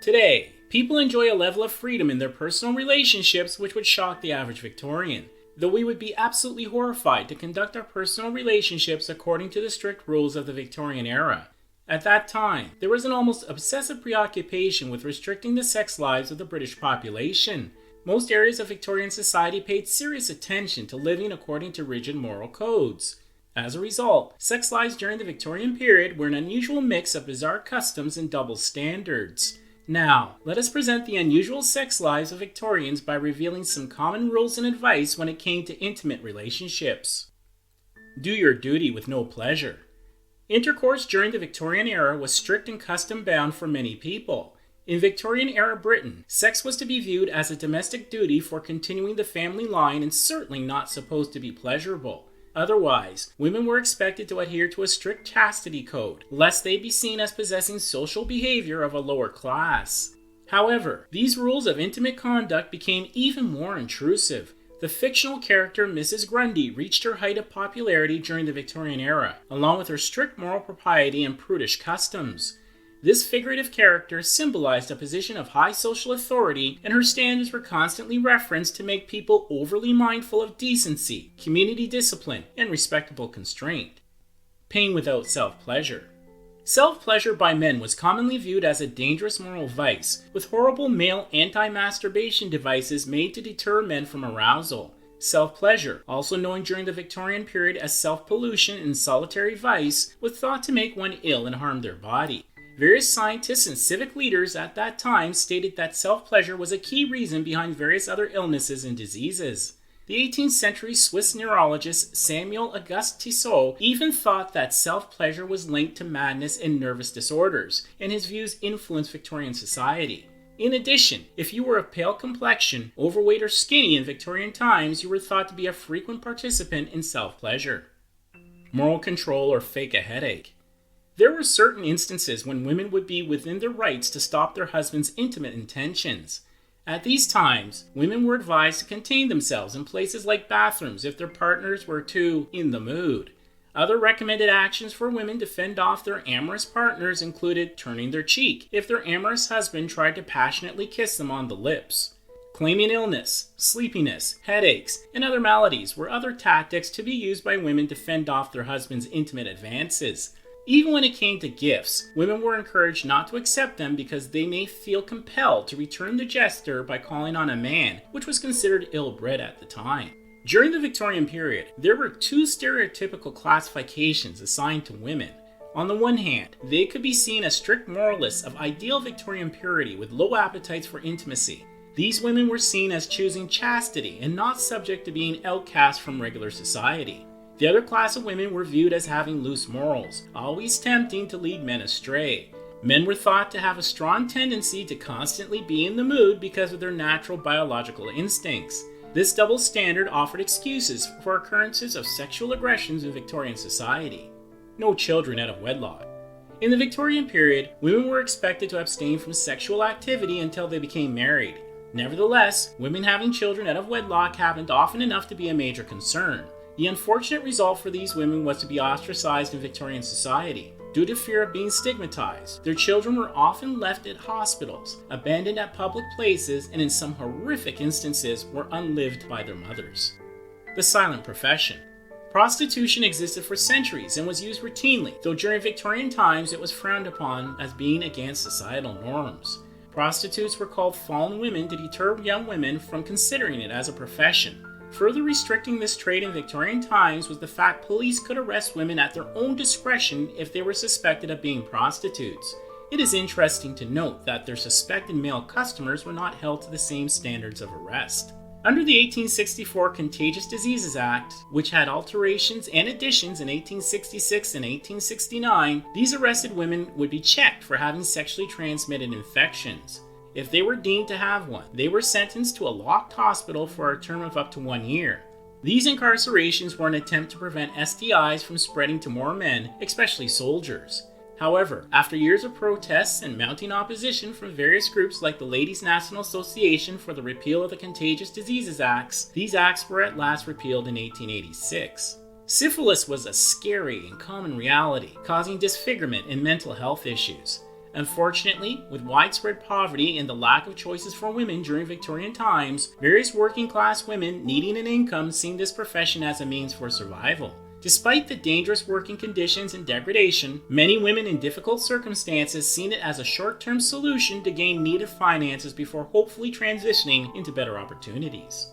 Today, people enjoy a level of freedom in their personal relationships which would shock the average Victorian, though we would be absolutely horrified to conduct our personal relationships according to the strict rules of the Victorian era. At that time, there was an almost obsessive preoccupation with restricting the sex lives of the British population. Most areas of Victorian society paid serious attention to living according to rigid moral codes. As a result, sex lives during the Victorian period were an unusual mix of bizarre customs and double standards. Now, let us present the unusual sex lives of Victorians by revealing some common rules and advice when it came to intimate relationships. Do your duty with no pleasure. Intercourse during the Victorian era was strict and custom-bound for many people. In Victorian-era Britain, sex was to be viewed as a domestic duty for continuing the family line and certainly not supposed to be pleasurable. Otherwise, women were expected to adhere to a strict chastity code, lest they be seen as possessing social behavior of a lower class. However, these rules of intimate conduct became even more intrusive. The fictional character Mrs. Grundy reached her height of popularity during the Victorian era, along with her strict moral propriety and prudish customs. This figurative character symbolized a position of high social authority, and her standards were constantly referenced to make people overly mindful of decency, community discipline, and respectable constraint. Pain without self-pleasure. Self-pleasure by men was commonly viewed as a dangerous moral vice, with horrible male anti-masturbation devices made to deter men from arousal. Self-pleasure, also known during the Victorian period as self-pollution and solitary vice, was thought to make one ill and harm their body. Various scientists and civic leaders at that time stated that self-pleasure was a key reason behind various other illnesses and diseases. The 18th century Swiss neurologist Samuel Auguste Tissot even thought that self-pleasure was linked to madness and nervous disorders, and his views influenced Victorian society. In addition, if you were of pale complexion, overweight or skinny in Victorian times, you were thought to be a frequent participant in self-pleasure. Moral control or fake a headache. There were certain instances when women would be within their rights to stop their husband's intimate intentions. At these times, women were advised to contain themselves in places like bathrooms if their partners were too in the mood. Other recommended actions for women to fend off their amorous partners included turning their cheek if their amorous husband tried to passionately kiss them on the lips. Claiming illness, sleepiness, headaches, and other maladies were other tactics to be used by women to fend off their husband's intimate advances. Even when it came to gifts, women were encouraged not to accept them because they may feel compelled to return the gesture by calling on a man, which was considered ill-bred at the time. During the Victorian period, there were two stereotypical classifications assigned to women. On the one hand, they could be seen as strict moralists of ideal Victorian purity with low appetites for intimacy. These women were seen as choosing chastity and not subject to being outcast from regular society. The other class of women were viewed as having loose morals, always tempting to lead men astray. Men were thought to have a strong tendency to constantly be in the mood because of their natural biological instincts. This double standard offered excuses for occurrences of sexual aggressions in Victorian society. No children out of wedlock. In the Victorian period, women were expected to abstain from sexual activity until they became married. Nevertheless, women having children out of wedlock happened often enough to be a major concern. The unfortunate result for these women was to be ostracized in Victorian society. Due to fear of being stigmatized, their children were often left at hospitals, abandoned at public places, and in some horrific instances were unlived by their mothers. The silent profession. Prostitution existed for centuries and was used routinely, though during Victorian times it was frowned upon as being against societal norms. Prostitutes were called fallen women to deter young women from considering it as a profession. Further restricting this trade in Victorian times was the fact police could arrest women at their own discretion if they were suspected of being prostitutes. It is interesting to note that their suspected male customers were not held to the same standards of arrest. Under the 1864 Contagious Diseases Act, which had alterations and additions in 1866 and 1869, these arrested women would be checked for having sexually transmitted infections. If they were deemed to have one, they were sentenced to a locked hospital for a term of up to 1 year. These incarcerations were an attempt to prevent STIs from spreading to more men, especially soldiers. However, after years of protests and mounting opposition from various groups like the Ladies' National Association for the repeal of the Contagious Diseases Acts, these acts were at last repealed in 1886. Syphilis was a scary and common reality, causing disfigurement and mental health issues. Unfortunately, with widespread poverty and the lack of choices for women during Victorian times, various working class women needing an income seen this profession as a means for survival. Despite the dangerous working conditions and degradation, many women in difficult circumstances seen it as a short-term solution to gain needed finances before hopefully transitioning into better opportunities.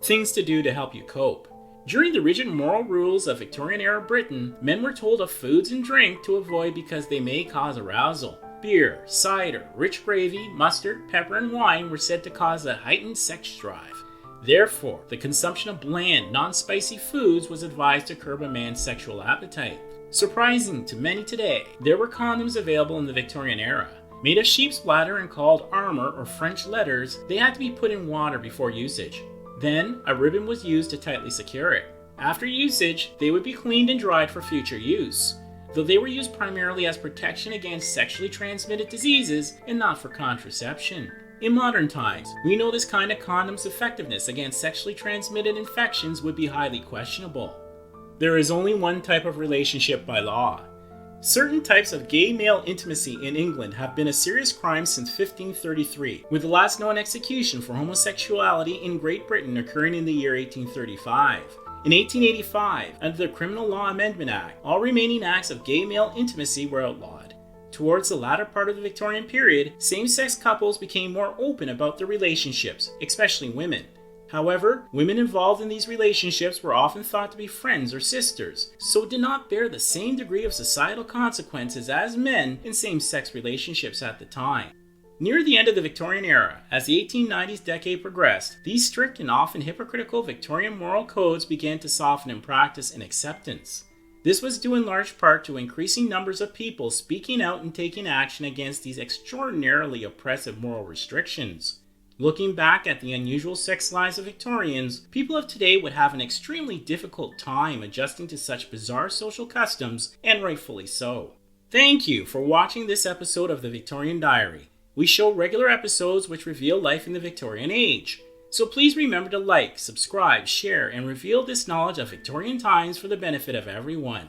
Things to do to help you cope. During the rigid moral rules of Victorian-era Britain, men were told of foods and drink to avoid because they may cause arousal. Beer, cider, rich gravy, mustard, pepper, and wine were said to cause a heightened sex drive. Therefore, the consumption of bland, non-spicy foods was advised to curb a man's sexual appetite. Surprising to many today, there were condoms available in the Victorian era. Made of sheep's bladder and called armour or French letters, they had to be put in water before usage. Then, a ribbon was used to tightly secure it. After usage, they would be cleaned and dried for future use, though they were used primarily as protection against sexually transmitted diseases and not for contraception. In modern times, we know this kind of condom's effectiveness against sexually transmitted infections would be highly questionable. There is only one type of relationship by law. Certain types of gay male intimacy in England have been a serious crime since 1533, with the last known execution for homosexuality in Great Britain occurring in the year 1835. In 1885, under the Criminal Law Amendment Act, all remaining acts of gay male intimacy were outlawed. Towards the latter part of the Victorian period, same-sex couples became more open about their relationships, especially women. However, women involved in these relationships were often thought to be friends or sisters, so did not bear the same degree of societal consequences as men in same-sex relationships at the time. Near the end of the Victorian era, as the 1890s decade progressed, these strict and often hypocritical Victorian moral codes began to soften in practice and acceptance. This was due in large part to increasing numbers of people speaking out and taking action against these extraordinarily oppressive moral restrictions. Looking back at the unusual sex lives of Victorians, people of today would have an extremely difficult time adjusting to such bizarre social customs, and rightfully so. Thank you for watching this episode of the Victorian Diary. We show regular episodes which reveal life in the Victorian age. So please remember to like, subscribe, share, and reveal this knowledge of Victorian times for the benefit of everyone.